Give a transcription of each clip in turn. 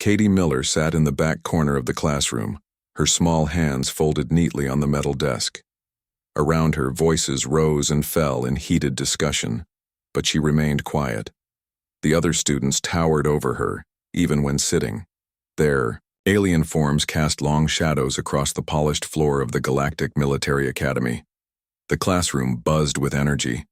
Katie Miller sat in the back corner of the classroom, her small hands folded neatly on the metal desk. Around her, voices rose and fell in heated discussion, but she remained quiet. The other students towered over her, even when sitting. Their alien forms cast long shadows across the polished floor of the Galactic Military Academy. The classroom buzzed with energy.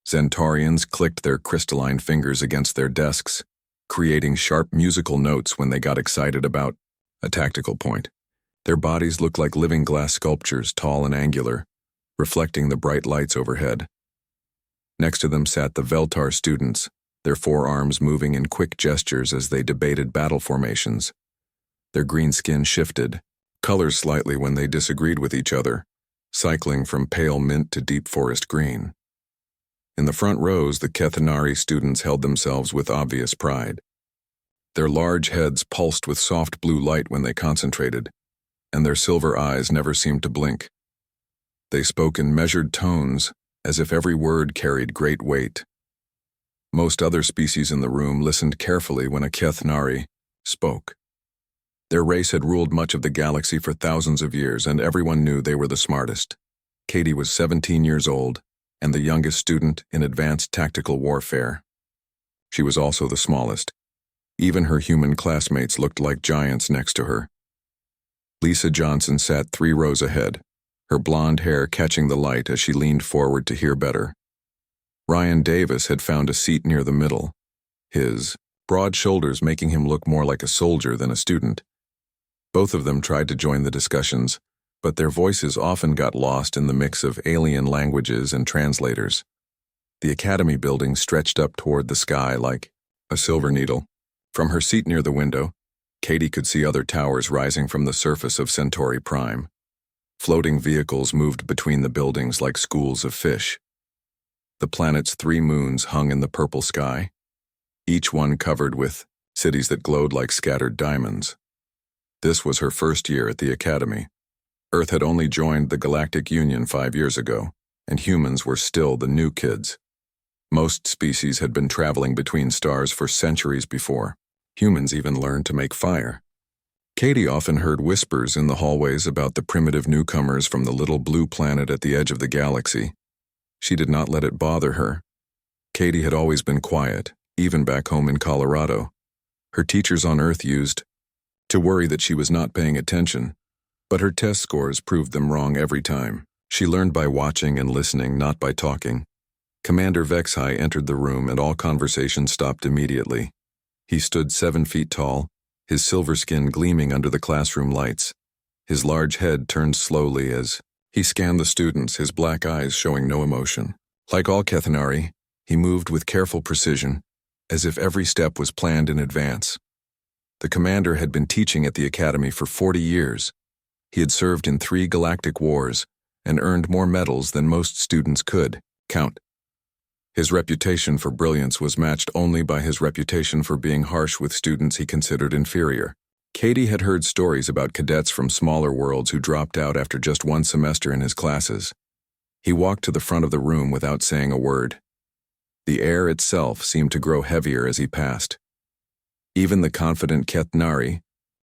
Centaurians clicked their crystalline fingers against their desks, creating sharp musical notes when they got excited about a tactical point. Their bodies looked like living glass sculptures, tall and angular, reflecting the bright lights overhead. Next to them sat the Veltar students, their forearms moving in quick gestures as they debated battle formations. Their green skin shifted, colors slightly when they disagreed with each other, cycling from pale mint to deep forest green. In the front rows, the Kethanari students held themselves with obvious pride. Their large heads pulsed with soft blue light when they concentrated, and their silver eyes never seemed to blink. They spoke in measured tones, as if every word carried great weight. Most other species in the room listened carefully when a Kethanari spoke. Their race had ruled much of the galaxy for thousands of years, and everyone knew they were the smartest. Katie was 17 years old, and the youngest student in advanced tactical warfare. She was also the smallest. Even her human classmates looked like giants next to her. Lisa Johnson sat 3 rows ahead, her blonde hair catching the light as she leaned forward to hear better. Ryan Davis had found a seat near the middle, his broad shoulders making him look more like a soldier than a student. Both of them tried to join the discussions, but their voices often got lost in the mix of alien languages and translators. The academy building stretched up toward the sky like a silver needle. From her seat near the window, Katie could see other towers rising from the surface of Centauri Prime. Floating vehicles moved between the buildings like schools of fish. The planet's 3 moons hung in the purple sky, each one covered with cities that glowed like scattered diamonds. This was her first year at the academy. Earth had only joined the Galactic Union 5 years ago, and humans were still the new kids. Most species had been traveling between stars for centuries before. Humans even learned to make fire. Katie often heard whispers in the hallways about the primitive newcomers from the little blue planet at the edge of the galaxy. She did not let it bother her. Katie had always been quiet, even back home in Colorado. Her teachers on Earth used to worry that she was not paying attention, but her test scores proved them wrong every time. She learned by watching and listening, not by talking. Commander Vexhai entered the room and all conversation stopped immediately. He stood 7 feet tall, his silver skin gleaming under the classroom lights. His large head turned slowly as he scanned the students, his black eyes showing no emotion. Like all Kethanari, he moved with careful precision, as if every step was planned in advance. The commander had been teaching at the academy for 40 years. He had served in 3 galactic wars and earned more medals than most students could count. His reputation for brilliance was matched only by his reputation for being harsh with students he considered inferior. Katie had heard stories about cadets from smaller worlds who dropped out after just 1 semester in his classes. He walked to the front of the room without saying a word. The air itself seemed to grow heavier as he passed. Even the confident Kethanari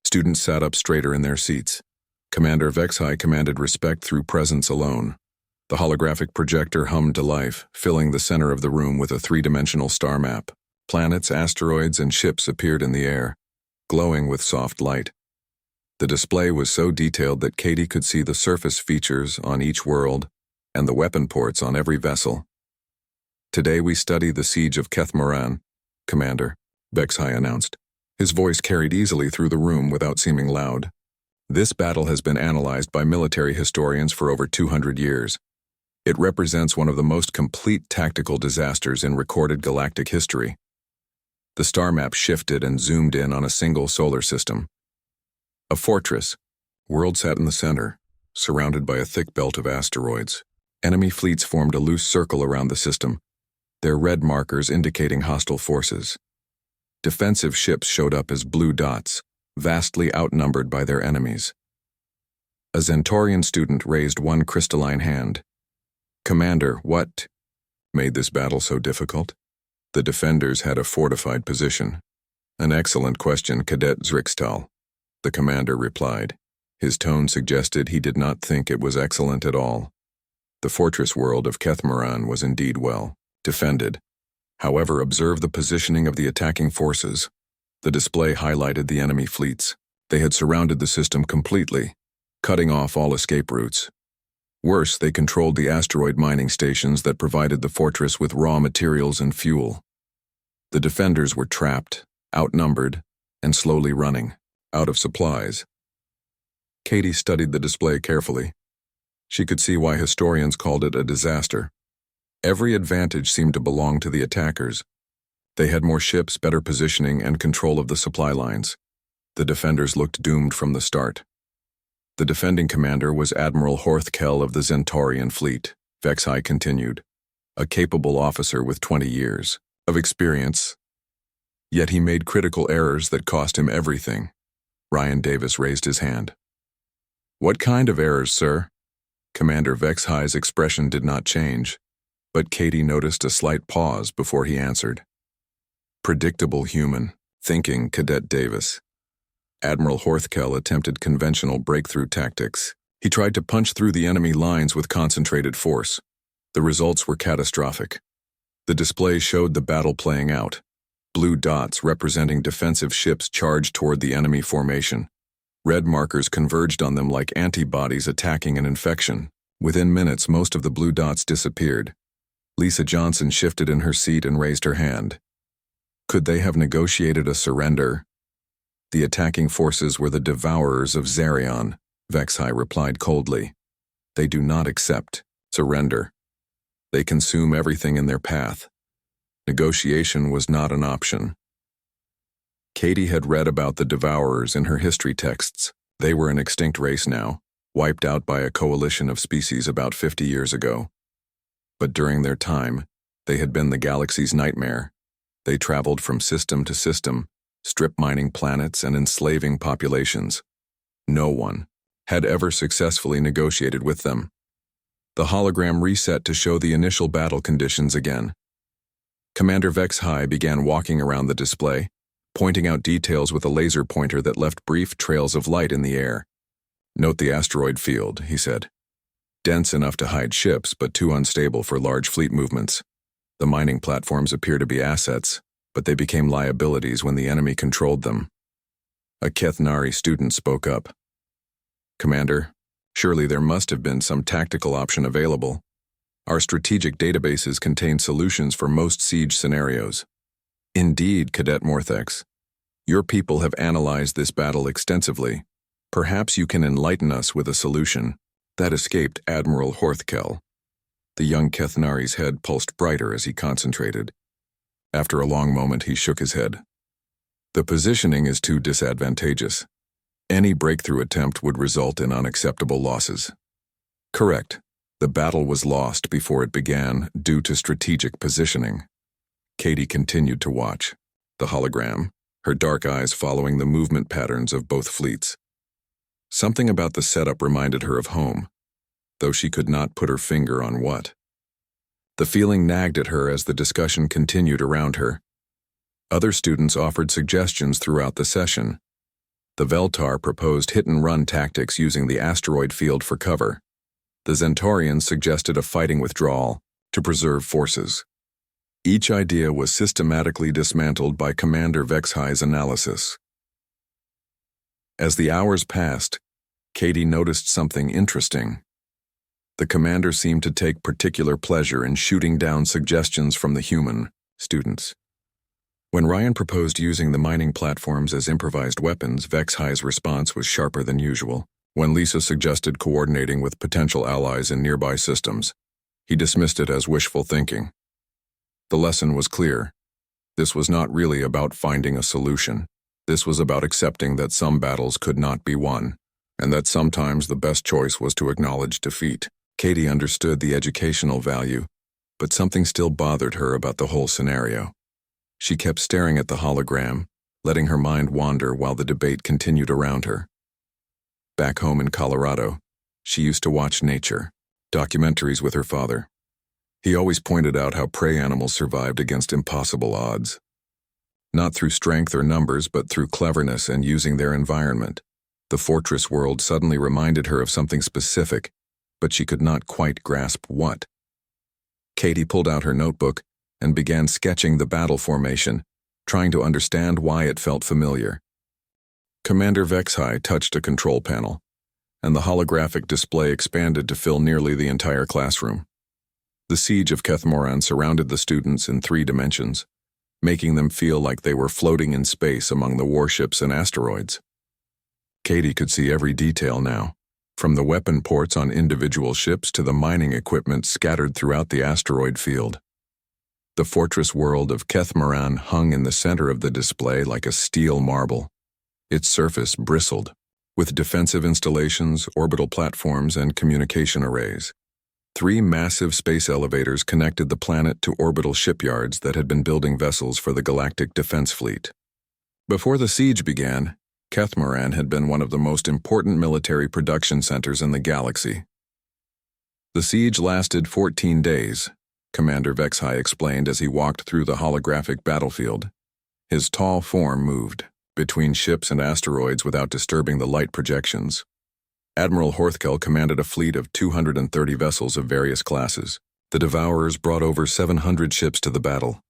students sat up straighter in their seats. Commander Vexhai commanded respect through presence alone. The holographic projector hummed to life, filling the center of the room with a 3-dimensional star map. Planets, asteroids, and ships appeared in the air, glowing with soft light. The display was so detailed that Katie could see the surface features on each world and the weapon ports on every vessel. "Today we study the siege of Kethmaran, Commander," Vexhai announced. His voice carried easily through the room without seeming loud. "This battle has been analyzed by military historians for over 200 years. It represents one of the most complete tactical disasters in recorded galactic history." The star map shifted and zoomed in on a single solar system. A fortress. World sat in the center, surrounded by a thick belt of asteroids. Enemy fleets formed a loose circle around the system, their red markers indicating hostile forces. Defensive ships showed up as blue dots, vastly outnumbered by their enemies. A Centaurian student raised one crystalline hand. "Commander, what made this battle so difficult?" The defenders had a fortified position. An excellent question, Cadet Zrixtal, the commander replied. His tone suggested he did not think it was excellent at all. The fortress world of Kethmaran was indeed well defended. However, observe the positioning of the attacking forces. The display highlighted the enemy fleets. They had surrounded the system completely, cutting off all escape routes. Worse, they controlled the asteroid mining stations that provided the fortress with raw materials and fuel. The defenders were trapped, outnumbered, and slowly running out of supplies. Katie studied the display carefully. She could see why historians called it a disaster. Every advantage seemed to belong to the attackers. They had more ships, better positioning, and control of the supply lines. The defenders looked doomed from the start. The defending commander was Admiral Horthkel of the Zentaurian fleet, Vexhai continued, a capable officer with 20 years of experience. Yet he made critical errors that cost him everything. Ryan Davis raised his hand. What kind of errors, sir? Commander Vexhai's expression did not change, but Katie noticed a slight pause before he answered. Predictable human thinking, Cadet Davis. Admiral Horthkel attempted conventional breakthrough tactics. He tried to punch through the enemy lines with concentrated force. The results were catastrophic. The display showed the battle playing out. Blue dots representing defensive ships charged toward the enemy formation. Red markers converged on them like antibodies attacking an infection. Within minutes, most of the blue dots disappeared. Lisa Johnson shifted in her seat and raised her hand. Could they have negotiated a surrender? The attacking forces were the devourers of Zarion, Vexhai replied coldly. They do not accept surrender. They consume everything in their path. Negotiation was not an option. Katie had read about the devourers in her history texts. They were an extinct race now, wiped out by a coalition of species about 50 years ago. But during their time, they had been the galaxy's nightmare. They traveled from system to system, strip mining planets and enslaving populations. No one had ever successfully negotiated with them. The hologram reset to show the initial battle conditions again. Commander Vexhai began walking around the display, pointing out details with a laser pointer that left brief trails of light in the air. Note the asteroid field, he said. Dense enough to hide ships, but too unstable for large fleet movements. The mining platforms appear to be assets, but they became liabilities when the enemy controlled them. A Kethnari student spoke up. Commander, surely there must have been some tactical option available. Our strategic databases contain solutions for most siege scenarios. Indeed, Cadet Morthex. Your people have analyzed this battle extensively. Perhaps you can enlighten us with a solution. That escaped Admiral Horthkel. The young Kethnari's head pulsed brighter as he concentrated. After a long moment, he shook his head. The positioning is too disadvantageous. Any breakthrough attempt would result in unacceptable losses. Correct. The battle was lost before it began due to strategic positioning. Katie continued to watch. The hologram, her dark eyes following the movement patterns of both fleets. Something about the setup reminded her of home, though she could not put her finger on what. The feeling nagged at her as the discussion continued around her. Other students offered suggestions throughout the session. The Veltar proposed hit-and-run tactics using the asteroid field for cover. The Zentaurians suggested a fighting withdrawal to preserve forces. Each idea was systematically dismantled by Commander Vexhai's analysis. As the hours passed, Katie noticed something interesting. The commander seemed to take particular pleasure in shooting down suggestions from the human students. When Ryan proposed using the mining platforms as improvised weapons, Vexhai's response was sharper than usual. When Lisa suggested coordinating with potential allies in nearby systems, he dismissed it as wishful thinking. The lesson was clear. This was not really about finding a solution. This was about accepting that some battles could not be won, and that sometimes the best choice was to acknowledge defeat. Katie understood the educational value, but something still bothered her about the whole scenario. She kept staring at the hologram, letting her mind wander while the debate continued around her. Back home in Colorado, she used to watch nature documentaries with her father. He always pointed out how prey animals survived against impossible odds. not through strength or numbers but through cleverness and using their environment. The fortress world suddenly reminded her of something specific, but she could not quite grasp what. Katie pulled out her notebook and began sketching the battle formation, trying to understand why it felt familiar. Commander Vexhai touched a control panel, and the holographic display expanded to fill nearly the entire classroom. The siege of Kethmoran surrounded the students in 3 dimensions, making them feel like they were floating in space among the warships and asteroids. Katie could see every detail now, from the weapon ports on individual ships to the mining equipment scattered throughout the asteroid field. The fortress world of Kethmoran hung in the center of the display like a steel marble. Its surface bristled, with defensive installations, orbital platforms, and communication arrays. 3 massive space elevators connected the planet to orbital shipyards that had been building vessels for the Galactic Defense Fleet. Before the siege began, Kethmoran had been one of the most important military production centers in the galaxy. The siege lasted 14 days, Commander Vexhai explained as he walked through the holographic battlefield. His tall form moved between ships and asteroids without disturbing the light projections. Admiral Horthkel commanded a fleet of 230 vessels of various classes. The Devourers brought over 700 ships to the battle.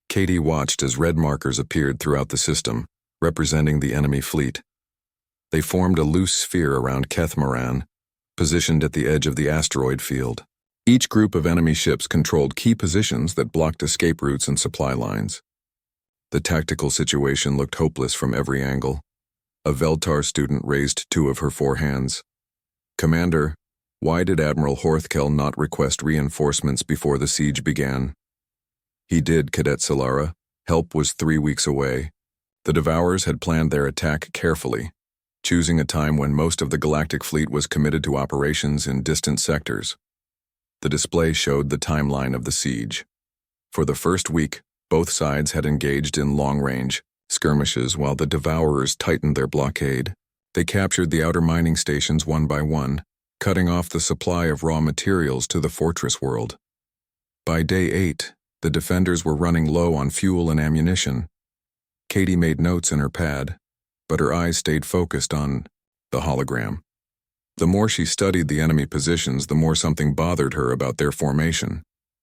Katie watched as red markers appeared throughout the system, representing the enemy fleet. They formed a loose sphere around Kethmoran, positioned at the edge of the asteroid field. Each group of enemy ships controlled key positions that blocked escape routes and supply lines. The tactical situation looked hopeless from every angle. A Veltar student raised 2 of her 4 hands. "Commander, why did Admiral Horthkel not request reinforcements before the siege began?" "He did, Cadet Solara. Help was 3 weeks away." The Devourers had planned their attack carefully, choosing a time when most of the Galactic Fleet was committed to operations in distant sectors. The display showed the timeline of the siege. For the first week, both sides had engaged in long-range skirmishes while the Devourers tightened their blockade. They captured the outer mining stations one by one, cutting off the supply of raw materials to the fortress world. By day 8, the defenders were running low on fuel and ammunition. Katie made notes in her pad, but her eyes stayed focused on the hologram. The more she studied the enemy positions, the more something bothered her about their formation.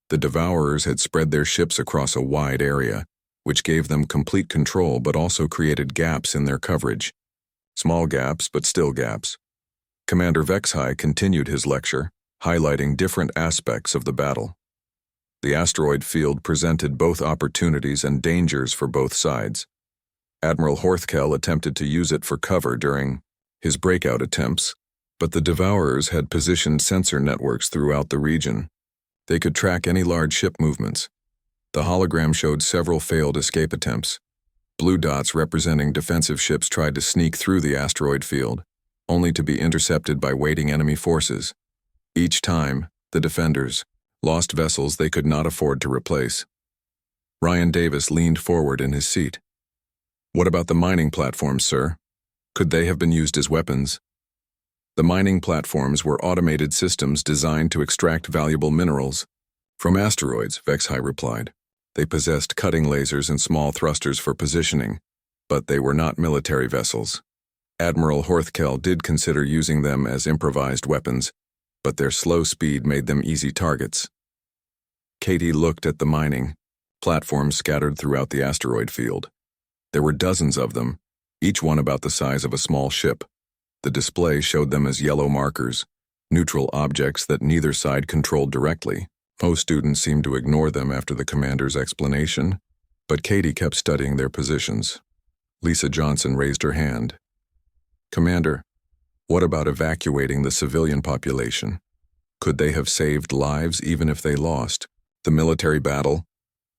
The Devourers had spread their ships across a wide area, which gave them complete control but also created gaps in their coverage. Small gaps, but still gaps. Commander Vexhai continued his lecture, highlighting different aspects of the battle. The asteroid field presented both opportunities and dangers for both sides. Admiral Horthkel attempted to use it for cover during his breakout attempts, but the Devourers had positioned sensor networks throughout the region. They could track any large ship movements. The hologram showed several failed escape attempts. Blue dots representing defensive ships tried to sneak through the asteroid field, only to be intercepted by waiting enemy forces. Each time, the defenders lost vessels they could not afford to replace. Ryan Davis leaned forward in his seat. "What about the mining platforms, sir? Could they have been used as weapons?" The mining platforms were automated systems designed to extract valuable minerals from asteroids, Vexhai replied. They possessed cutting lasers and small thrusters for positioning, but they were not military vessels. Admiral Horthkel did consider using them as improvised weapons, but their slow speed made them easy targets. Katie looked at the mining platforms scattered throughout the asteroid field. There were dozens of them, each one about the size of a small ship. The display showed them as yellow markers, neutral objects that neither side controlled directly. Most students seemed to ignore them after the commander's explanation, but Katie kept studying their positions. Lisa Johnson raised her hand. "Commander, what about evacuating the civilian population? Could they have saved lives even if they lost? The military battle?"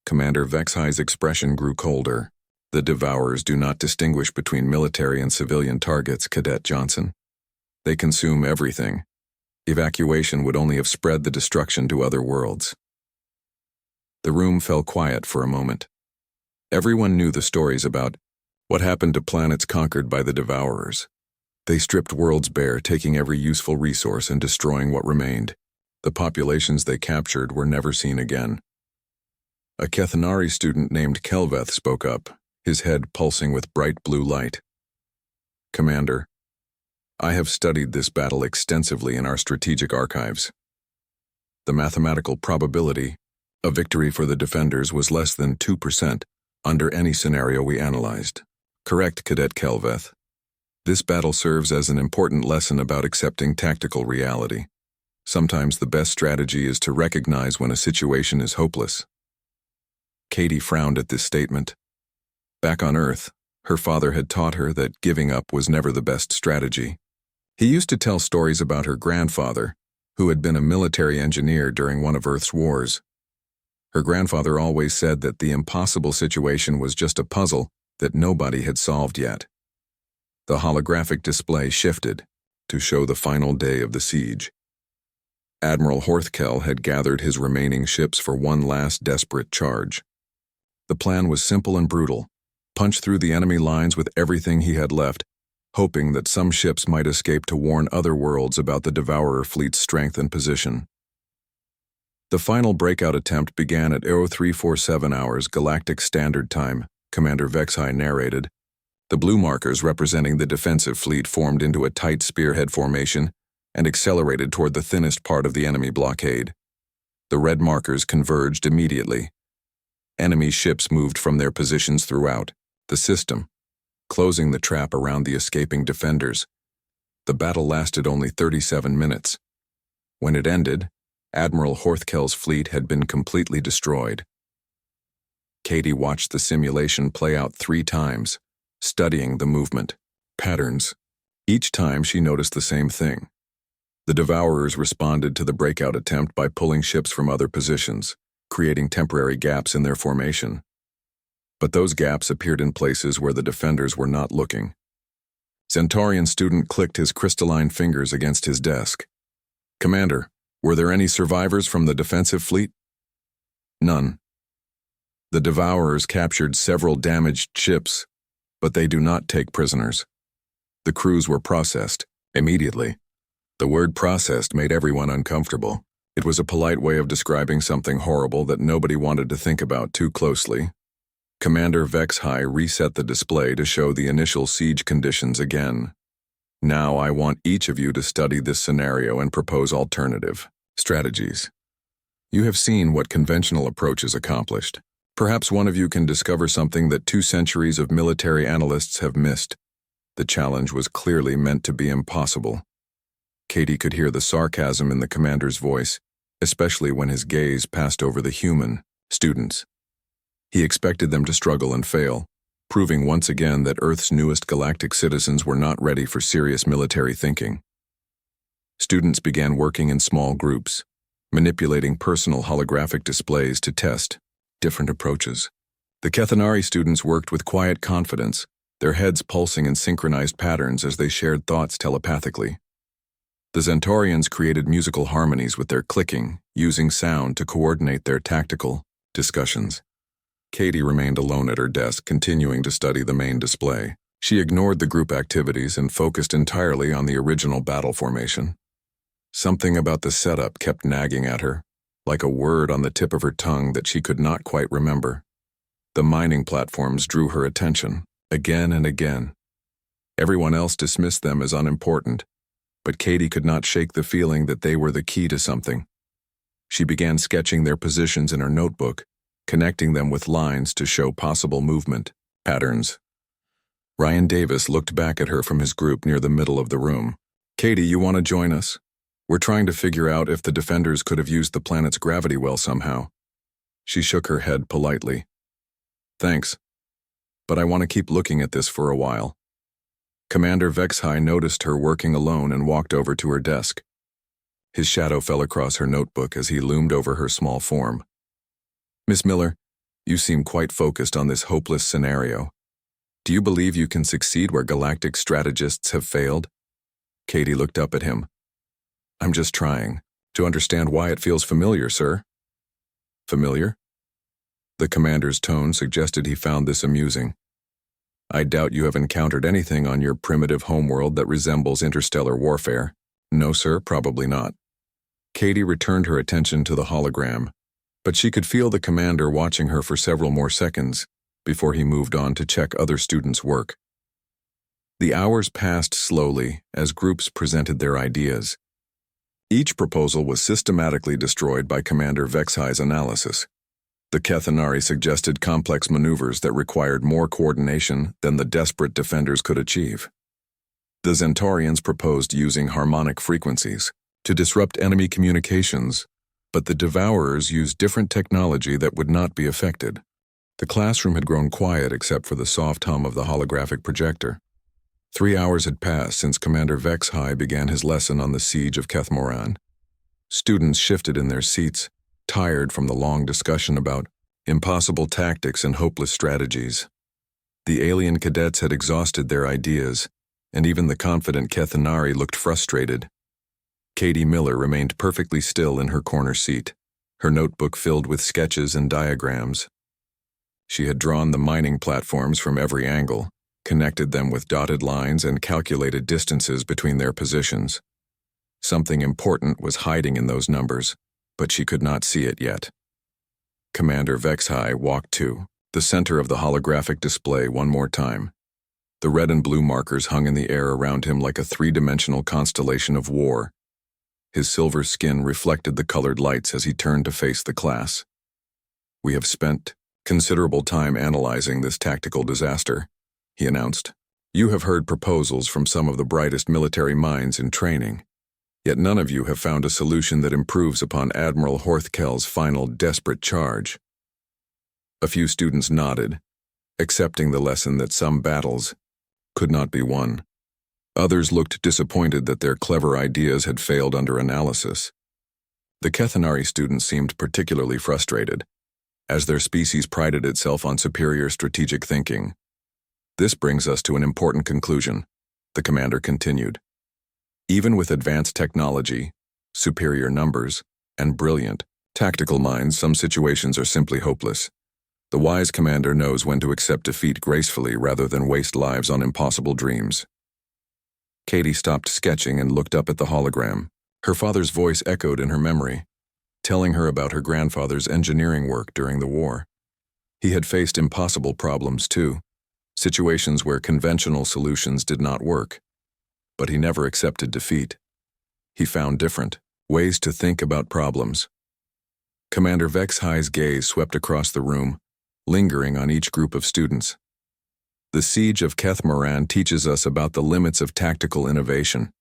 Commander Vexhai's expression grew colder. "The Devourers do not distinguish between military and civilian targets, Cadet Johnson. They consume everything. Evacuation would only have spread the destruction to other worlds." The room fell quiet for a moment. Everyone knew the stories about what happened to planets conquered by the Devourers. They stripped worlds bare, taking every useful resource and destroying what remained. The populations they captured were never seen again. A Kethanari student named Kelveth spoke up. his head pulsing with bright blue light. "Commander, I have studied this battle extensively in our strategic archives. The mathematical probability of victory for the defenders was less than 2% under any scenario we analyzed." "Correct, Cadet Kelveth. This battle serves as an important lesson about accepting tactical reality. Sometimes the best strategy is to recognize when a situation is hopeless." Katie frowned at this statement. Back on Earth, her father had taught her that giving up was never the best strategy. He used to tell stories about her grandfather, who had been a military engineer during one of Earth's wars. Her grandfather always said that the impossible situation was just a puzzle that nobody had solved yet. The holographic display shifted to show the final day of the siege. Admiral Horthkel had gathered his remaining ships for one last desperate charge. The plan was simple and brutal: punch through the enemy lines with everything he had left, hoping that some ships might escape to warn other worlds about the Devourer fleet's strength and position. The final breakout attempt began at 0347 hours Galactic Standard Time, Commander Vexhai narrated. The blue markers representing the defensive fleet formed into a tight spearhead formation and accelerated toward the thinnest part of the enemy blockade. The red markers converged immediately. Enemy ships moved from their positions throughout the system, closing the trap around the escaping defenders. The battle lasted only 37 minutes. When it ended, Admiral Horthkel's fleet had been completely destroyed. Katie watched the simulation play out 3 times, studying the movement patterns. Each time she noticed the same thing. The Devourers responded to the breakout attempt by pulling ships from other positions, creating temporary gaps in their formation. But those gaps appeared in places where the defenders were not looking. Centaurian student clicked his crystalline fingers against his desk. "Commander, were there any survivors from the defensive fleet?" "None. The Devourers captured several damaged ships, but they do not take prisoners. The crews were processed immediately." The word processed made everyone uncomfortable. It was a polite way of describing something horrible that nobody wanted to think about too closely. Commander Vexhai reset the display to show the initial siege conditions again. "Now I want each of you to study this scenario and propose alternative strategies. You have seen what conventional approaches accomplished. Perhaps one of you can discover something that 2 centuries of military analysts have missed." The challenge was clearly meant to be impossible. Katie could hear the sarcasm in the commander's voice, especially when his gaze passed over the human students. He expected them to struggle and fail, proving once again that Earth's newest galactic citizens were not ready for serious military thinking. Students began working in small groups, manipulating personal holographic displays to test different approaches. The Kethanari students worked with quiet confidence, their heads pulsing in synchronized patterns as they shared thoughts telepathically. The Centaurians created musical harmonies with their clicking, using sound to coordinate their tactical discussions. Katie remained alone at her desk, continuing to study the main display. She ignored the group activities and focused entirely on the original battle formation. Something about the setup kept nagging at her, like a word on the tip of her tongue that she could not quite remember. The mining platforms drew her attention, again and again. Everyone else dismissed them as unimportant, but Katie could not shake the feeling that they were the key to something. She began sketching their positions in her notebook, connecting them with lines to show possible movement patterns. Ryan Davis looked back at her from his group near the middle of the room. "Katie, you want to join us? We're trying to figure out if the defenders could have used the planet's gravity well somehow." She shook her head politely. "Thanks, but I want to keep looking at this for a while." Commander Vexhai noticed her working alone and walked over to her desk. His shadow fell across her notebook as he loomed over her small form. "Miss Miller, you seem quite focused on this hopeless scenario. Do you believe you can succeed where galactic strategists have failed?" Katie looked up at him. "I'm just trying to understand why it feels familiar, sir." "Familiar?" The commander's tone suggested he found this amusing. "I doubt you have encountered anything on your primitive homeworld that resembles interstellar warfare." "No, sir, probably not." Katie returned her attention to the hologram, but she could feel the commander watching her for several more seconds, before he moved on to check other students' work. The hours passed slowly as groups presented their ideas. Each proposal was systematically destroyed by Commander Vexhi's analysis. The Kethanari suggested complex maneuvers that required more coordination than the desperate defenders could achieve. The Zentaurians proposed using harmonic frequencies to disrupt enemy communications, but the Devourers used different technology that would not be affected. The classroom had grown quiet except for the soft hum of the holographic projector. 3 hours had passed since Commander Vexhi began his lesson on the siege of Kethmoran. Students shifted in their seats, tired from the long discussion about impossible tactics and hopeless strategies. The alien cadets had exhausted their ideas, and even the confident Kethanari looked frustrated. Katie Miller remained perfectly still in her corner seat, her notebook filled with sketches and diagrams. She had drawn the mining platforms from every angle, connected them with dotted lines, and calculated distances between their positions. Something important was hiding in those numbers, but she could not see it yet. Commander Vexhi walked to the center of the holographic display one more time. The red and blue markers hung in the air around him like a three-dimensional constellation of war. His silver skin reflected the colored lights as he turned to face the class. "We have spent considerable time analyzing this tactical disaster," he announced. "You have heard proposals from some of the brightest military minds in training, yet none of you have found a solution that improves upon Admiral Horthkel's final desperate charge." A few students nodded, accepting the lesson that some battles could not be won. Others looked disappointed that their clever ideas had failed under analysis. The Kethanari students seemed particularly frustrated, as their species prided itself on superior strategic thinking. "This brings us to an important conclusion," the commander continued. "Even with advanced technology, superior numbers, and brilliant tactical minds, some situations are simply hopeless. The wise commander knows when to accept defeat gracefully rather than waste lives on impossible dreams." Katie stopped sketching and looked up at the hologram. Her father's voice echoed in her memory, telling her about her grandfather's engineering work during the war. He had faced impossible problems too, situations where conventional solutions did not work. But he never accepted defeat. He found different ways to think about problems. Commander Vexhi's gaze swept across the room, lingering on each group of students. "The siege of Kethmoran teaches us about the limits of tactical innovation.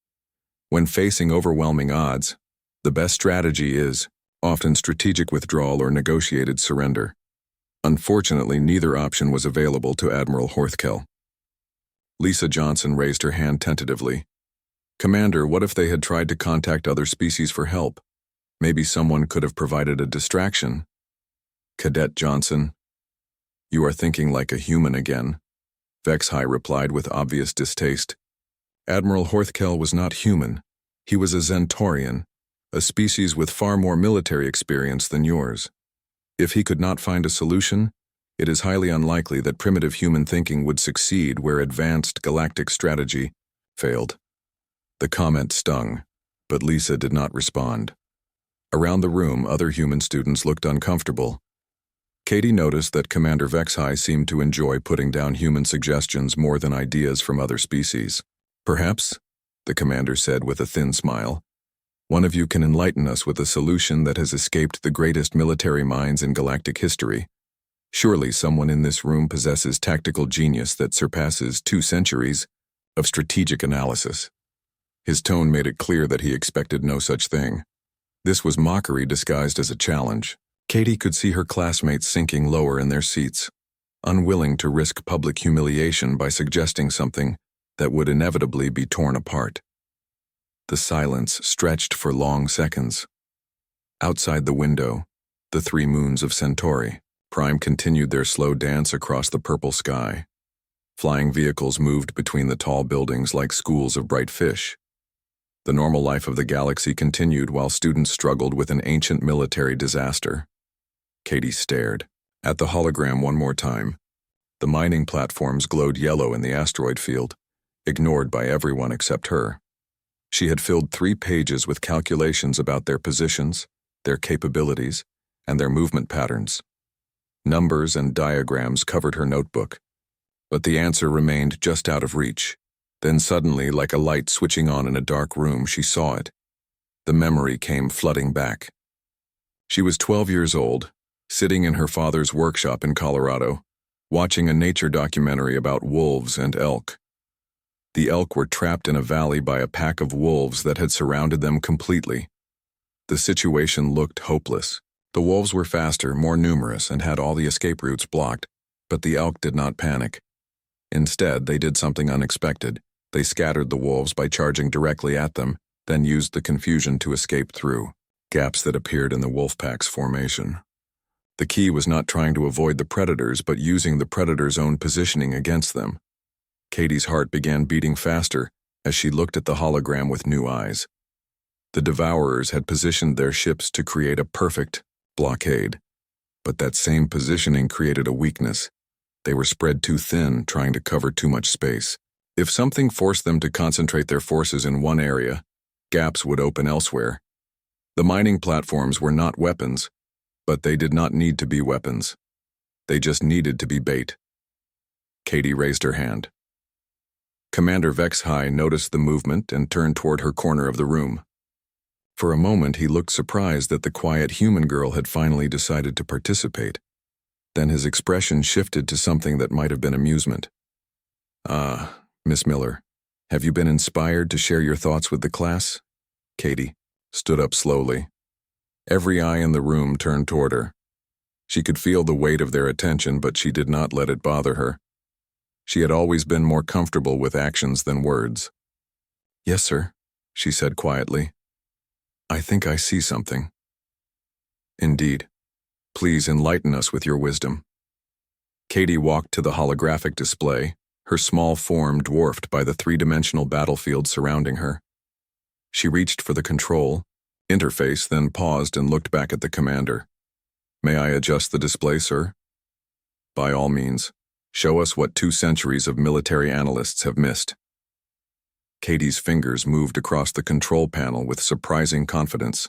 When facing overwhelming odds, the best strategy is often strategic withdrawal or negotiated surrender. Unfortunately, neither option was available to Admiral Horthkel." Lisa Johnson raised her hand tentatively. "Commander, what if they had tried to contact other species for help? Maybe someone could have provided a distraction." "Cadet Johnson, you are thinking like a human again," Vexhi replied with obvious distaste. "Admiral Horthkel was not human. He was a Zentaurian, a species with far more military experience than yours. If he could not find a solution, it is highly unlikely that primitive human thinking would succeed where advanced galactic strategy failed." The comment stung, but Lisa did not respond. Around the room, other human students looked uncomfortable. Katie noticed that Commander Vexhi seemed to enjoy putting down human suggestions more than ideas from other species. "Perhaps," the commander said with a thin smile, "one of you can enlighten us with a solution that has escaped the greatest military minds in galactic history. Surely someone in this room possesses tactical genius that surpasses 2 centuries of strategic analysis." His tone made it clear that he expected no such thing. This was mockery disguised as a challenge. Katie could see her classmates sinking lower in their seats, unwilling to risk public humiliation by suggesting something that would inevitably be torn apart. The silence stretched for long seconds. Outside the window, the 3 moons of Centauri Prime continued their slow dance across the purple sky. Flying vehicles moved between the tall buildings like schools of bright fish. The normal life of the galaxy continued while students struggled with an ancient military disaster. Katie stared at the hologram one more time. The mining platforms glowed yellow in the asteroid field, ignored by everyone except her. She had filled 3 pages with calculations about their positions, their capabilities, and their movement patterns. Numbers and diagrams covered her notebook, but the answer remained just out of reach. Then suddenly, like a light switching on in a dark room, she saw it. The memory came flooding back. She was 12 years old, sitting in her father's workshop in Colorado, watching a nature documentary about wolves and elk. The elk were trapped in a valley by a pack of wolves that had surrounded them completely. The situation looked hopeless. The wolves were faster, more numerous, and had all the escape routes blocked, but the elk did not panic. Instead, they did something unexpected. They scattered the wolves by charging directly at them, then used the confusion to escape through gaps that appeared in the wolf pack's formation. The key was not trying to avoid the predators, but using the predators' own positioning against them. Katie's heart began beating faster as she looked at the hologram with new eyes. The Devourers had positioned their ships to create a perfect blockade, but that same positioning created a weakness. They were spread too thin, trying to cover too much space. If something forced them to concentrate their forces in one area, gaps would open elsewhere. The mining platforms were not weapons, but they did not need to be weapons. They just needed to be bait. Katie raised her hand. Commander Vex-High noticed the movement and turned toward her corner of the room. For a moment, he looked surprised that the quiet human girl had finally decided to participate. Then his expression shifted to something that might have been amusement. Miss Miller, have you been inspired to share your thoughts with the class? Katie stood up slowly. Every eye in the room turned toward her. She could feel the weight of their attention, but she did not let it bother her. She had always been more comfortable with actions than words. Yes, sir, she said quietly. I think I see something. Indeed. Please enlighten us with your wisdom. Katie walked to the holographic display, her small form dwarfed by the three-dimensional battlefield surrounding her. She reached for the control interface, then paused and looked back at the commander. May I adjust the display, sir? By all means, show us what 2 centuries of military analysts have missed. Katie's fingers moved across the control panel with surprising confidence.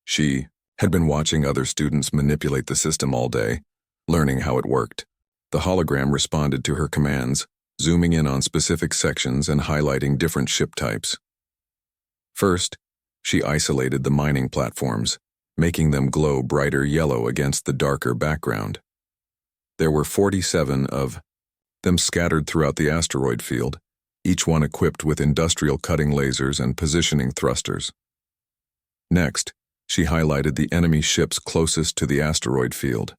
She had been watching other students manipulate the system all day, learning how it worked. The hologram responded to her commands, zooming in on specific sections and highlighting different ship types. First, she isolated the mining platforms, making them glow brighter yellow against the darker background. There were 47 of them scattered throughout the asteroid field, each one equipped with industrial cutting lasers and positioning thrusters. Next, she highlighted the enemy ships closest to the asteroid field.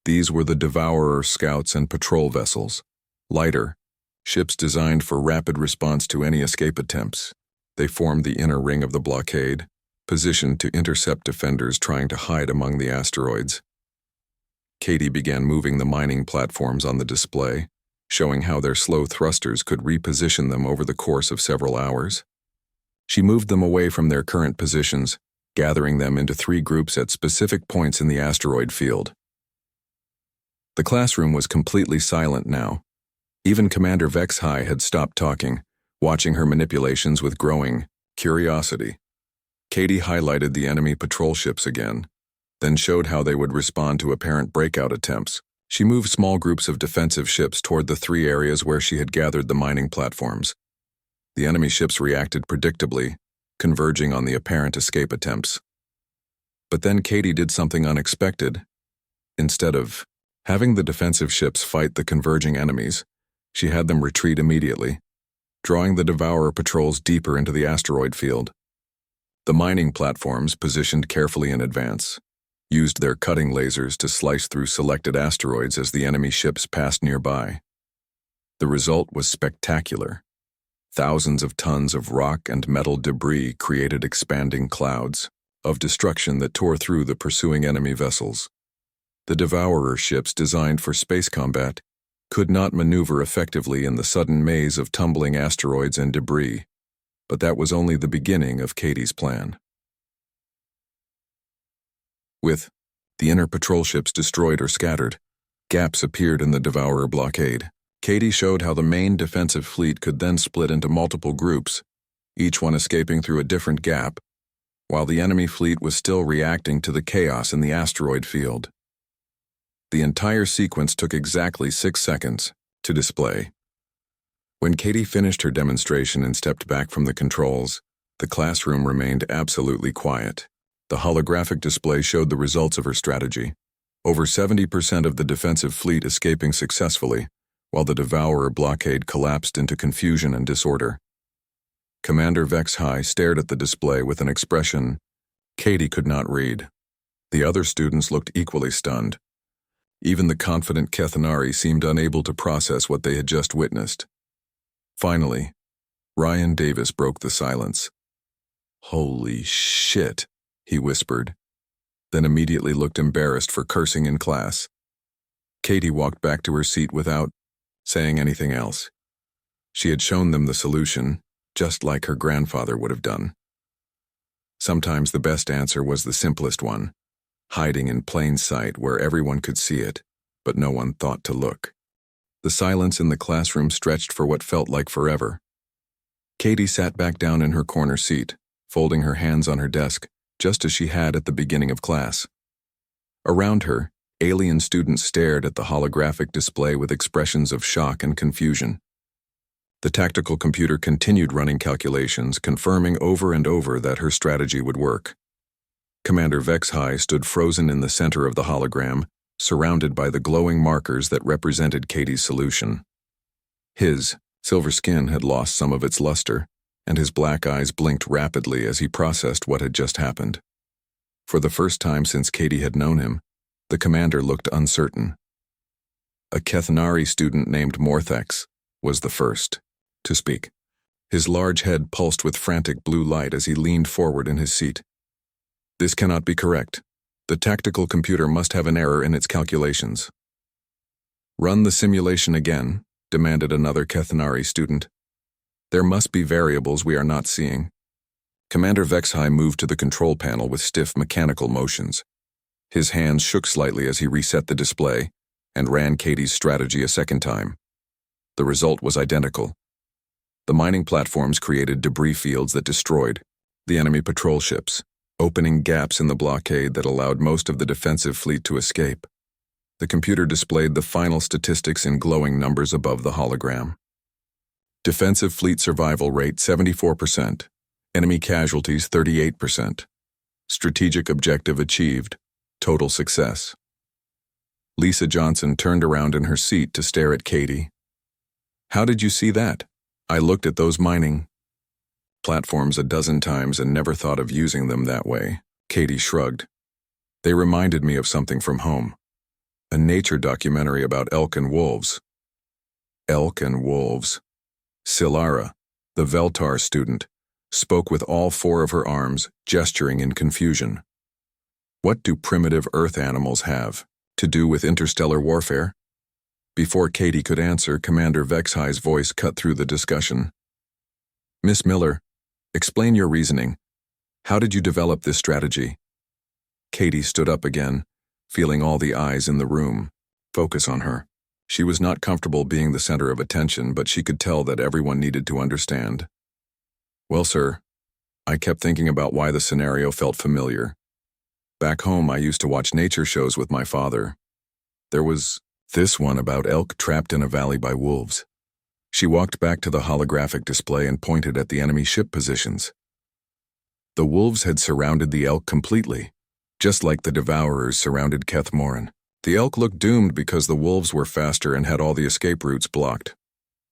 These were the Devourer scouts and patrol vessels, lighter, ships designed for rapid response to any escape attempts. They formed the inner ring of the blockade, positioned to intercept defenders trying to hide among the asteroids. Katie began moving the mining platforms on the display, showing how their slow thrusters could reposition them over the course of several hours. She moved them away from their current positions, gathering them into 3 groups at specific points in the asteroid field. The classroom was completely silent now. Even Commander Vex-High had stopped talking, watching her manipulations with growing curiosity. Katie highlighted the enemy patrol ships again, then showed how they would respond to apparent breakout attempts. She moved small groups of defensive ships toward the 3 areas where she had gathered the mining platforms. The enemy ships reacted predictably, converging on the apparent escape attempts. But then Katie did something unexpected. Instead of having the defensive ships fight the converging enemies, she had them retreat immediately, drawing the Devourer patrols deeper into the asteroid field. The mining platforms, positioned carefully in advance, used their cutting lasers to slice through selected asteroids as the enemy ships passed nearby. The result was spectacular. Thousands of tons of rock and metal debris created expanding clouds of destruction that tore through the pursuing enemy vessels. The Devourer ships designed for space combat could not maneuver effectively in the sudden maze of tumbling asteroids and debris, but that was only the beginning of Katie's plan. With the inner patrol ships destroyed or scattered, gaps appeared in the Devourer blockade. Katie showed how the main defensive fleet could then split into multiple groups, each one escaping through a different gap, while the enemy fleet was still reacting to the chaos in the asteroid field. The entire sequence took exactly 6 seconds to display. When Katie finished her demonstration and stepped back from the controls, the classroom remained absolutely quiet. The holographic display showed the results of her strategy. Over 70% of the defensive fleet escaping successfully, while the Devourer blockade collapsed into confusion and disorder. Commander Vex High stared at the display with an expression Katie could not read. The other students looked equally stunned. Even the confident Kethanari seemed unable to process what they had just witnessed. Finally, Ryan Davis broke the silence. "Holy shit," he whispered, then immediately looked embarrassed for cursing in class. Katie walked back to her seat without saying anything else. She had shown them the solution, just like her grandfather would have done. Sometimes the best answer was the simplest one, hiding in plain sight where everyone could see it, but no one thought to look. The silence in the classroom stretched for what felt like forever. Katie sat back down in her corner seat, folding her hands on her desk, just as she had at the beginning of class. Around her, alien students stared at the holographic display with expressions of shock and confusion. The tactical computer continued running calculations, confirming over and over that her strategy would work. Commander Vex High stood frozen in the center of the hologram, surrounded by the glowing markers that represented Katie's solution. His silver skin had lost some of its luster, and his black eyes blinked rapidly as he processed what had just happened. For the first time since Katie had known him, the commander looked uncertain. A Kethanari student named Morthex was the first to speak. His large head pulsed with frantic blue light as he leaned forward in his seat. "This cannot be correct. The tactical computer must have an error in its calculations." "Run the simulation again," demanded another Kethanari student. "There must be variables we are not seeing." Commander Vex High moved to the control panel with stiff mechanical motions. His hands shook slightly as he reset the display and ran Katie's strategy a second time. The result was identical. The mining platforms created debris fields that destroyed the enemy patrol ships, opening gaps in the blockade that allowed most of the defensive fleet to escape. The computer displayed the final statistics in glowing numbers above the hologram. Defensive fleet survival rate 74%, enemy casualties 38%. Strategic objective achieved, total success. Lisa Johnson turned around in her seat to stare at Katie. "How did you see that?" "I looked at those mining platforms a dozen times and never thought of using them that way," Katie shrugged. "They reminded me of something from home. A nature documentary about elk and wolves." Elk and wolves. Silara, the Veltar student, spoke with all 4 of her arms, gesturing in confusion. "What do primitive Earth animals have to do with interstellar warfare?" Before Katie could answer, Commander Vex High's voice cut through the discussion. "Miss Miller, explain your reasoning. How did you develop this strategy?" Katie stood up again, feeling all the eyes in the room focus on her. She was not comfortable being the center of attention, but she could tell that everyone needed to understand. "Well, sir, I kept thinking about why the scenario felt familiar. Back home, I used to watch nature shows with my father. There was this one about elk trapped in a valley by wolves." She walked back to the holographic display and pointed at the enemy ship positions. The wolves had surrounded the elk completely, just like the Devourers surrounded Keth Morin. The elk looked doomed because the wolves were faster and had all the escape routes blocked.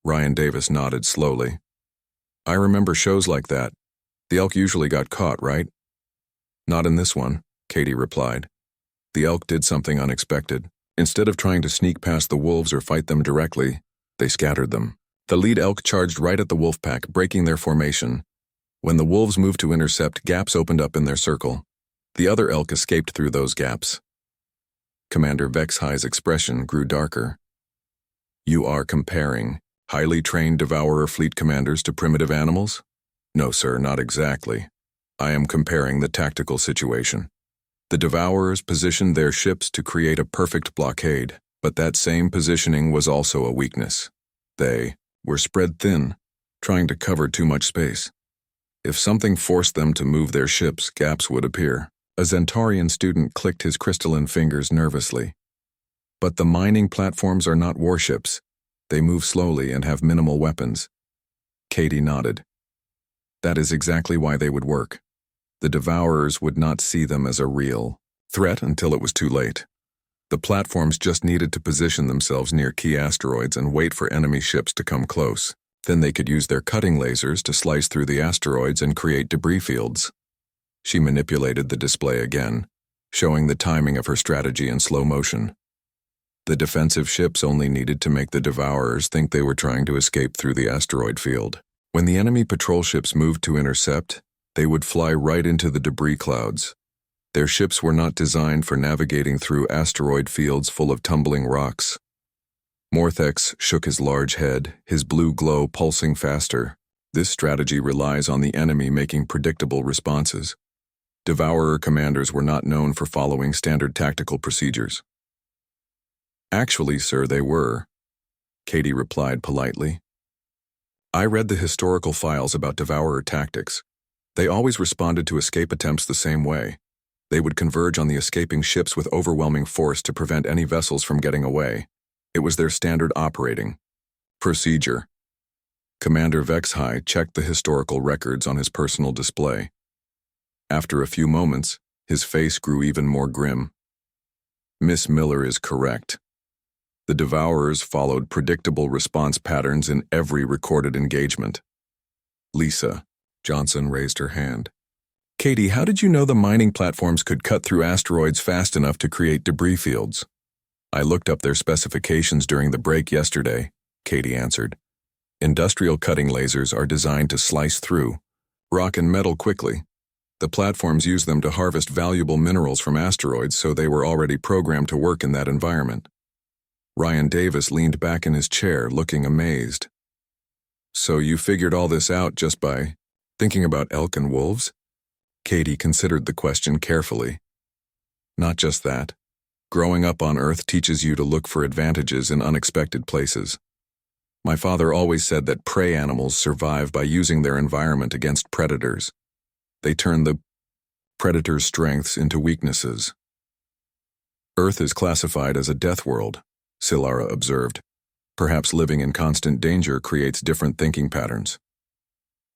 Ryan Davis nodded slowly. "I remember shows like that. The elk usually got caught, right?" "Not in this one," Katie replied. "The elk did something unexpected. Instead of trying to sneak past the wolves or fight them directly, they scattered them. The lead elk charged right at the wolf pack, breaking their formation. When the wolves moved to intercept, gaps opened up in their circle. The other elk escaped through those gaps." Commander Vex High's expression grew darker. "You are comparing highly trained Devourer fleet commanders to primitive animals?" "No, sir, not exactly. I am comparing the tactical situation. The Devourers positioned their ships to create a perfect blockade, but that same positioning was also a weakness. They were spread thin, trying to cover too much space. If something forced them to move their ships, gaps would appear." A Zentarian student clicked his crystalline fingers nervously. But the mining platforms are not warships. They move slowly and have minimal weapons. Katie nodded. That is exactly why they would work. The Devourers would not see them as a real threat until it was too late. The platforms just needed to position themselves near key asteroids and wait for enemy ships to come close. Then they could use their cutting lasers to slice through the asteroids and create debris fields. She manipulated the display again, showing the timing of her strategy in slow motion. The defensive ships only needed to make the Devourers think they were trying to escape through the asteroid field. When the enemy patrol ships moved to intercept, they would fly right into the debris clouds. Their ships were not designed for navigating through asteroid fields full of tumbling rocks. Morthex shook his large head, his blue glow pulsing faster. This strategy relies on the enemy making predictable responses. Devourer commanders were not known for following standard tactical procedures. Actually, sir, they were, Katie replied politely. I read the historical files about Devourer tactics. They always responded to escape attempts the same way. They would converge on the escaping ships with overwhelming force to prevent any vessels from getting away. It was their standard operating procedure. Commander Vexhai checked the historical records on his personal display. After a few moments, his face grew even more grim. Miss Miller is correct. The Devourers followed predictable response patterns in every recorded engagement. Lisa, Johnson raised her hand. Katie, how did you know the mining platforms could cut through asteroids fast enough to create debris fields? I looked up their specifications during the break yesterday, Katie answered. Industrial cutting lasers are designed to slice through rock and metal quickly. The platforms use them to harvest valuable minerals from asteroids, so they were already programmed to work in that environment. Ryan Davis leaned back in his chair, looking amazed. So you figured all this out just by thinking about elk and wolves? Katie considered the question carefully. Not just that. Growing up on Earth teaches you to look for advantages in unexpected places. My father always said that prey animals survive by using their environment against predators. They turn the predator's strengths into weaknesses. Earth is classified as a death world, Silara observed. Perhaps living in constant danger creates different thinking patterns.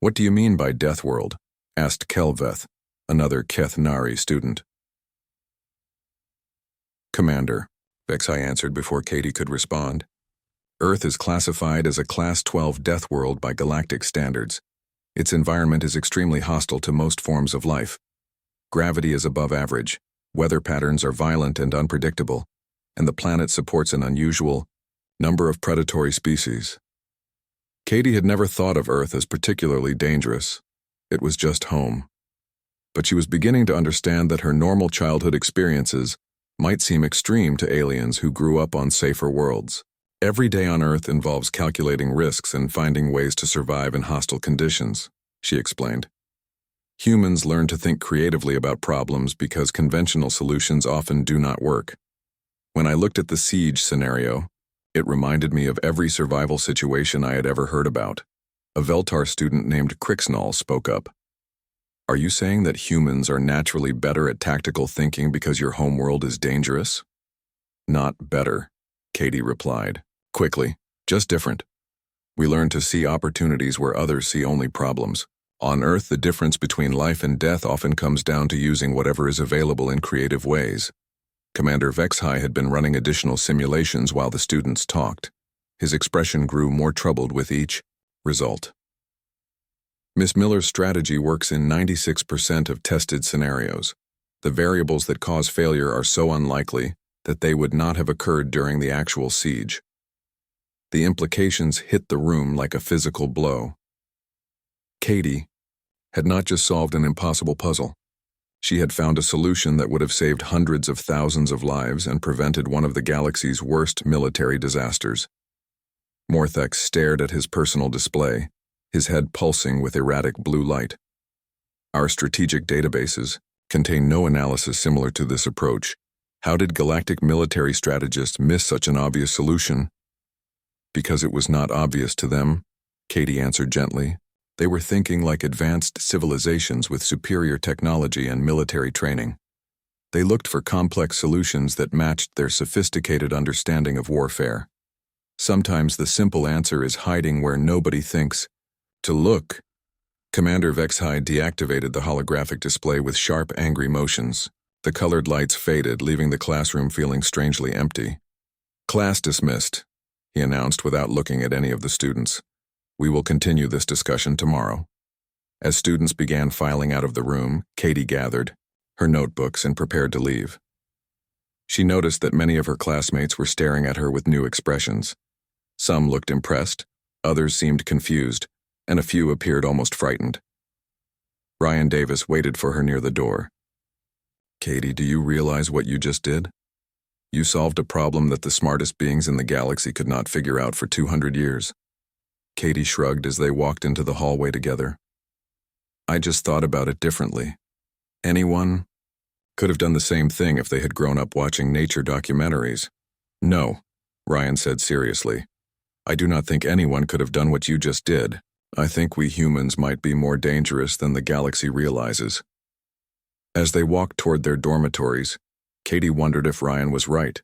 What do you mean by death world? Asked Kelveth, another Keth Nari student. Commander, Vexhai answered before Katie could respond. Earth is classified as a Class 12 death world by galactic standards. Its environment is extremely hostile to most forms of life. Gravity is above average, weather patterns are violent and unpredictable, and the planet supports an unusual number of predatory species. Katie had never thought of Earth as particularly dangerous. It was just home. But she was beginning to understand that her normal childhood experiences might seem extreme to aliens who grew up on safer worlds. Every day on Earth involves calculating risks and finding ways to survive in hostile conditions, she explained. Humans learn to think creatively about problems because conventional solutions often do not work. When I looked at the siege scenario, it reminded me of every survival situation I had ever heard about. A Veltar student named Crixnall spoke up. Are you saying that humans are naturally better at tactical thinking because your homeworld is dangerous? Not better, Katie replied, quickly, just different. We learn to see opportunities where others see only problems. On Earth, the difference between life and death often comes down to using whatever is available in creative ways. Commander Vexhai had been running additional simulations while the students talked. His expression grew more troubled with each result. Miss Miller's strategy works in 96% of tested scenarios. The variables that cause failure are so unlikely that they would not have occurred during the actual siege. The implications hit the room like a physical blow. Katie had not just solved an impossible puzzle. She had found a solution that would have saved hundreds of thousands of lives and prevented one of the galaxy's worst military disasters. Morthex stared at his personal display, his head pulsing with erratic blue light. Our strategic databases contain no analysis similar to this approach. How did galactic military strategists miss such an obvious solution? Because it was not obvious to them, Katie answered gently. They were thinking like advanced civilizations with superior technology and military training. They looked for complex solutions that matched their sophisticated understanding of warfare. Sometimes the simple answer is hiding where nobody thinks to look. Commander Vexhide deactivated the holographic display with sharp, angry motions. The colored lights faded, leaving the classroom feeling strangely empty. "Class dismissed," he announced without looking at any of the students. "We will continue this discussion tomorrow." As students began filing out of the room, Katie gathered her notebooks and prepared to leave. She noticed that many of her classmates were staring at her with new expressions. Some looked impressed, others seemed confused, and a few appeared almost frightened. Ryan Davis waited for her near the door. "Katie, do you realize what you just did? You solved a problem that the smartest beings in the galaxy could not figure out for 200 years. Katie shrugged as they walked into the hallway together. "I just thought about it differently. Anyone could have done the same thing if they had grown up watching nature documentaries." "No," Ryan said seriously. "I do not think anyone could have done what you just did. I think we humans might be more dangerous than the galaxy realizes." As they walked toward their dormitories, Katie wondered if Ryan was right.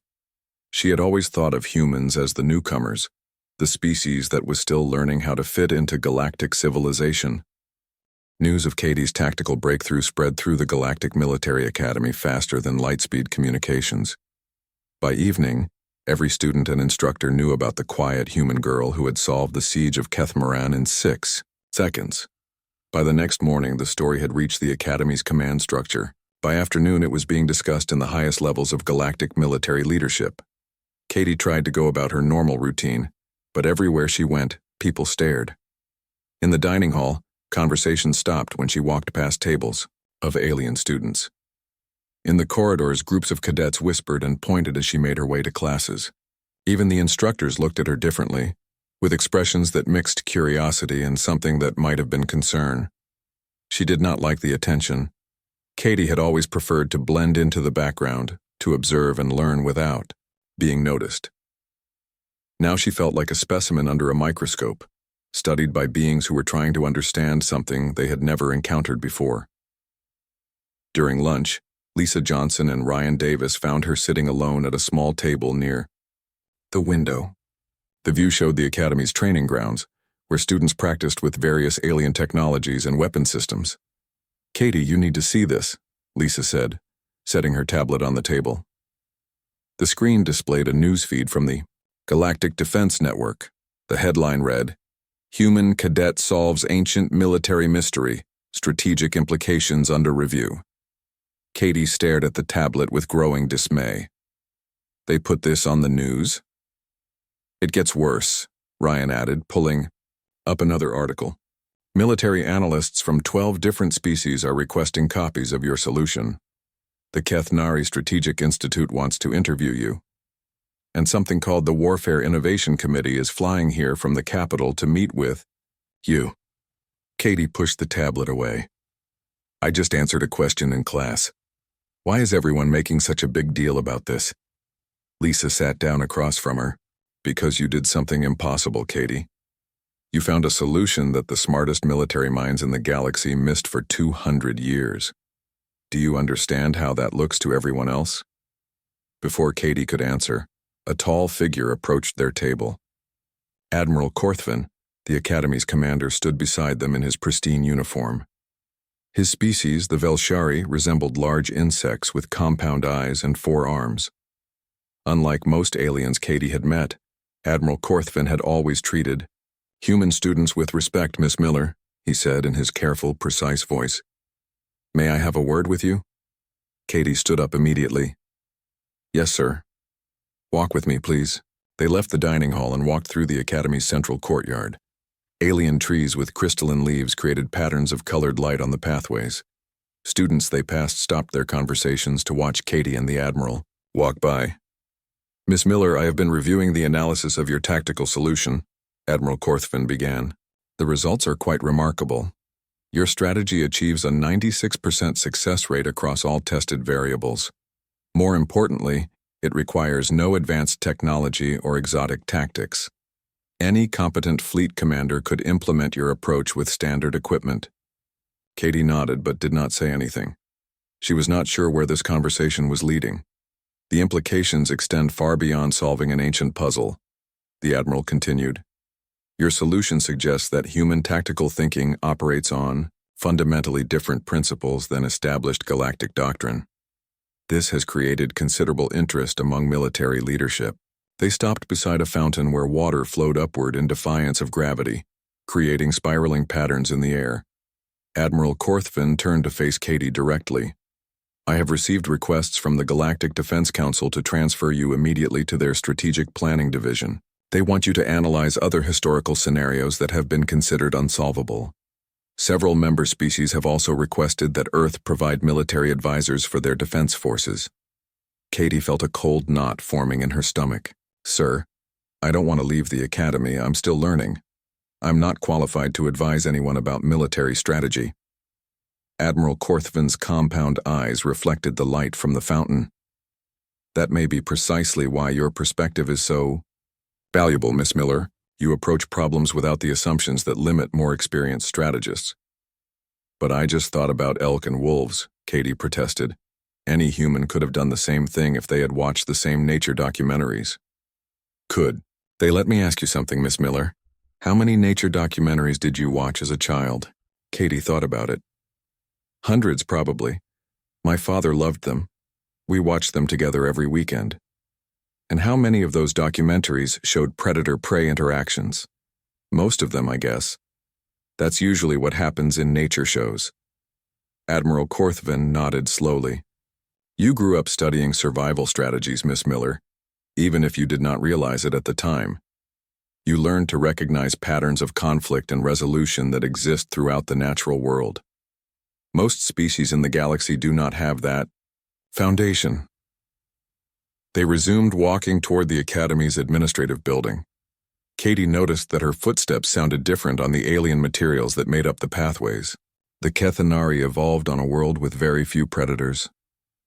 She had always thought of humans as the newcomers, the species that was still learning how to fit into galactic civilization. News of Katie's tactical breakthrough spread through the Galactic Military Academy faster than lightspeed communications. By evening, every student and instructor knew about the quiet human girl who had solved the siege of Kethmaran in 6 seconds. By the next morning, the story had reached the Academy's command structure. By afternoon, it was being discussed in the highest levels of galactic military leadership. Katie tried to go about her normal routine, but everywhere she went, people stared. In the dining hall, conversation stopped when she walked past tables of alien students. In the corridors, groups of cadets whispered and pointed as she made her way to classes. Even the instructors looked at her differently, with expressions that mixed curiosity and something that might have been concern. She did not like the attention. Katie had always preferred to blend into the background, to observe and learn without being noticed. Now she felt like a specimen under a microscope, studied by beings who were trying to understand something they had never encountered before. During lunch, Lisa Johnson and Ryan Davis found her sitting alone at a small table near the window. The view showed the Academy's training grounds, where students practiced with various alien technologies and weapon systems. "Katie, you need to see this," Lisa said, setting her tablet on the table. The screen displayed a news feed from the Galactic Defense Network. The headline read, "Human Cadet Solves Ancient Military Mystery, Strategic Implications Under Review." Katie stared at the tablet with growing dismay. "They put this on the news?" "It gets worse," Ryan added, pulling up another article. "Military analysts from 12 different species are requesting copies of your solution. The Kethnari Strategic Institute wants to interview you. And something called the Warfare Innovation Committee is flying here from the capital to meet with you." Katie pushed the tablet away. "I just answered a question in class. Why is everyone making such a big deal about this?" Lisa sat down across from her. "Because you did something impossible, Katie. You found a solution that the smartest military minds in the galaxy missed for 200 years. Do you understand how that looks to everyone else?" Before Katie could answer, a tall figure approached their table. Admiral Korthvin, the Academy's commander, stood beside them in his pristine uniform. His species, the Velshari, resembled large insects with compound eyes and 4 arms. Unlike most aliens Katie had met, Admiral Korthvin had always treated human students with respect, "Miss Miller," he said in his careful, precise voice. "May I have a word with you?" Katie stood up immediately. "Yes, sir." "Walk with me, please." They left the dining hall and walked through the Academy's central courtyard. Alien trees with crystalline leaves created patterns of colored light on the pathways. Students they passed stopped their conversations to watch Katie and the Admiral walk by. "Miss Miller, I have been reviewing the analysis of your tactical solution," Admiral Korthvin began. "The results are quite remarkable. Your strategy achieves a 96% success rate across all tested variables. More importantly, it requires no advanced technology or exotic tactics. Any competent fleet commander could implement your approach with standard equipment." Katie nodded but did not say anything. She was not sure where this conversation was leading. The implications extend far beyond solving an ancient puzzle. The Admiral continued. Your solution suggests that human tactical thinking operates on fundamentally different principles than established galactic doctrine. This has created considerable interest among military leadership. They stopped beside a fountain where water flowed upward in defiance of gravity, creating spiraling patterns in the air. Admiral Korthvin turned to face Katie directly. I have received requests from the Galactic Defense Council to transfer you immediately to their Strategic Planning Division. They want you to analyze other historical scenarios that have been considered unsolvable. Several member species have also requested that Earth provide military advisors for their defense forces. Katie felt a cold knot forming in her stomach. Sir, I don't want to leave the academy. I'm still learning. I'm not qualified to advise anyone about military strategy. Admiral Korthvin's compound eyes reflected the light from the fountain. That may be precisely why your perspective is so valuable, Miss Miller. You approach problems without the assumptions that limit more experienced strategists. But I just thought about elk and wolves, Katie protested. Any human could have done the same thing if they had watched the same nature documentaries. Could. Let me ask you something, Miss Miller. How many nature documentaries did you watch as a child? Katie thought about it. Hundreds, probably. My father loved them. We watched them together every weekend. And how many of those documentaries showed predator-prey interactions? Most of them, I guess. That's usually what happens in nature shows. Admiral Korthvin nodded slowly. You grew up studying survival strategies, Miss Miller, even if you did not realize it at the time. You learned to recognize patterns of conflict and resolution that exist throughout the natural world. Most species in the galaxy do not have that foundation. They resumed walking toward the Academy's administrative building. Katie noticed that her footsteps sounded different on the alien materials that made up the pathways. The Kethanari evolved on a world with very few predators,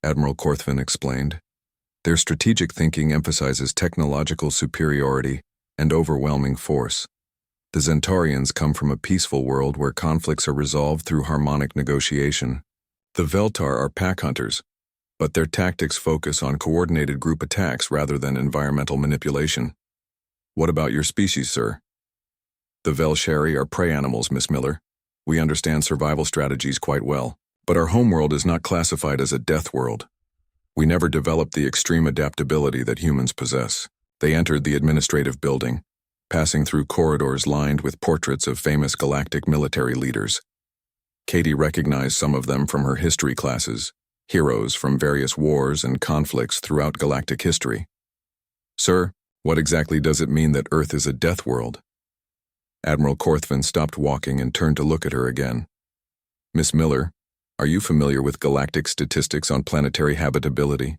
Admiral Korthvin explained. Their strategic thinking emphasizes technological superiority and overwhelming force. The Zentaurians come from a peaceful world where conflicts are resolved through harmonic negotiation. The Veltar are pack hunters, but their tactics focus on coordinated group attacks rather than environmental manipulation. What about your species, sir? The Velshari are prey animals, Miss Miller. We understand survival strategies quite well, but our homeworld is not classified as a death world. We never developed the extreme adaptability that humans possess. They entered the administrative building, passing through corridors lined with portraits of famous galactic military leaders. Katie recognized some of them from her history classes, heroes from various wars and conflicts throughout galactic history. Sir, what exactly does it mean that Earth is a death world? Admiral Korthvin stopped walking and turned to look at her again. Miss Miller, are you familiar with galactic statistics on planetary habitability?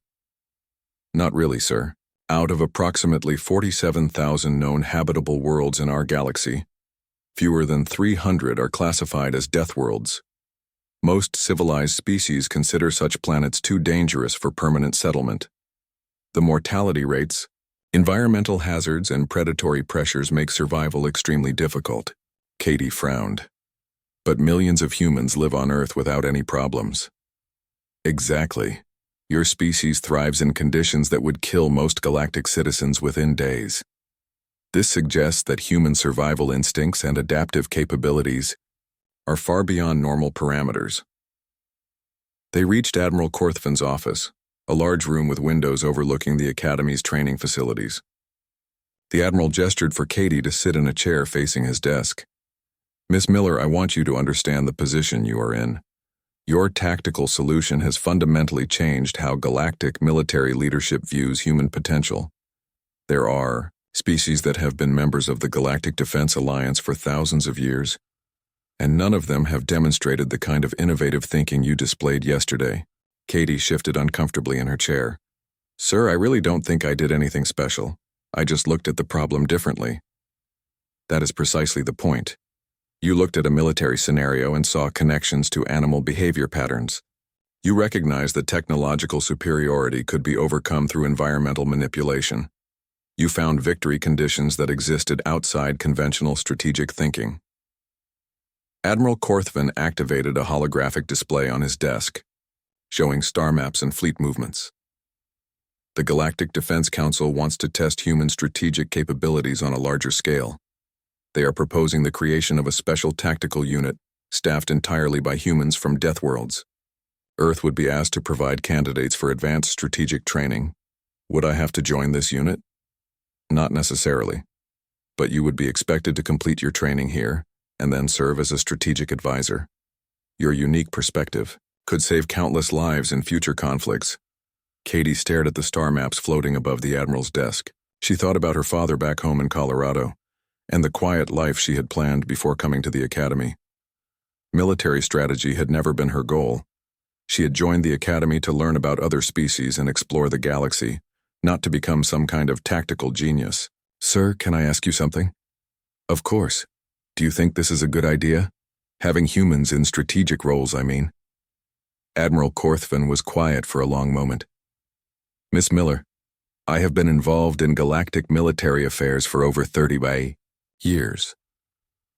Not really, sir. Out of approximately 47,000 known habitable worlds in our galaxy, fewer than 300 are classified as death worlds. Most civilized species consider such planets too dangerous for permanent settlement. The mortality rates, environmental hazards, and predatory pressures make survival extremely difficult. Katie frowned. But millions of humans live on Earth without any problems. Exactly. Your species thrives in conditions that would kill most galactic citizens within days. This suggests that human survival instincts and adaptive capabilities are far beyond normal parameters. They reached Admiral Korthvin's office, a large room with windows overlooking the Academy's training facilities. The Admiral gestured for Katie to sit in a chair facing his desk. Miss Miller, I want you to understand the position you are in. Your tactical solution has fundamentally changed how galactic military leadership views human potential. There are species that have been members of the Galactic Defense Alliance for thousands of years, and none of them have demonstrated the kind of innovative thinking you displayed yesterday. Katie shifted uncomfortably in her chair. Sir, I really don't think I did anything special. I just looked at the problem differently. That is precisely the point. You looked at a military scenario and saw connections to animal behavior patterns. You recognized that technological superiority could be overcome through environmental manipulation. You found victory conditions that existed outside conventional strategic thinking. Admiral Korthvin activated a holographic display on his desk. showing star maps and fleet movements. The Galactic Defense Council wants to test human strategic capabilities on a larger scale. They are proposing the creation of a special tactical unit staffed entirely by humans from Deathworlds. Earth would be asked to provide candidates for advanced strategic training. Would I have to join this unit? Not necessarily. But you would be expected to complete your training here and then serve as a strategic advisor. Your unique perspective could save countless lives in future conflicts. Katie stared at the star maps floating above the Admiral's desk. She thought about her father back home in Colorado and the quiet life she had planned before coming to the academy. Military strategy had never been her goal. She had joined the academy to learn about other species and explore the galaxy, not to become some kind of tactical genius. Sir, can I ask you something? Of course. Do you think this is a good idea? Having humans in strategic roles, I mean. Admiral Korthvan was quiet for a long moment. Miss Miller, I have been involved in galactic military affairs for over 30 years.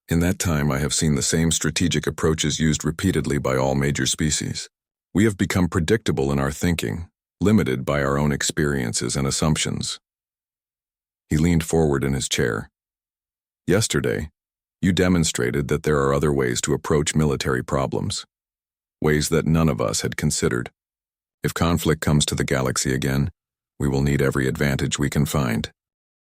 In that time, I have seen the same strategic approaches used repeatedly by all major species. We have become predictable in our thinking, limited by our own experiences and assumptions. He leaned forward in his chair. Yesterday, you demonstrated that there are other ways to approach military problems, ways that none of us had considered. If conflict comes to the galaxy again, we will need every advantage we can find.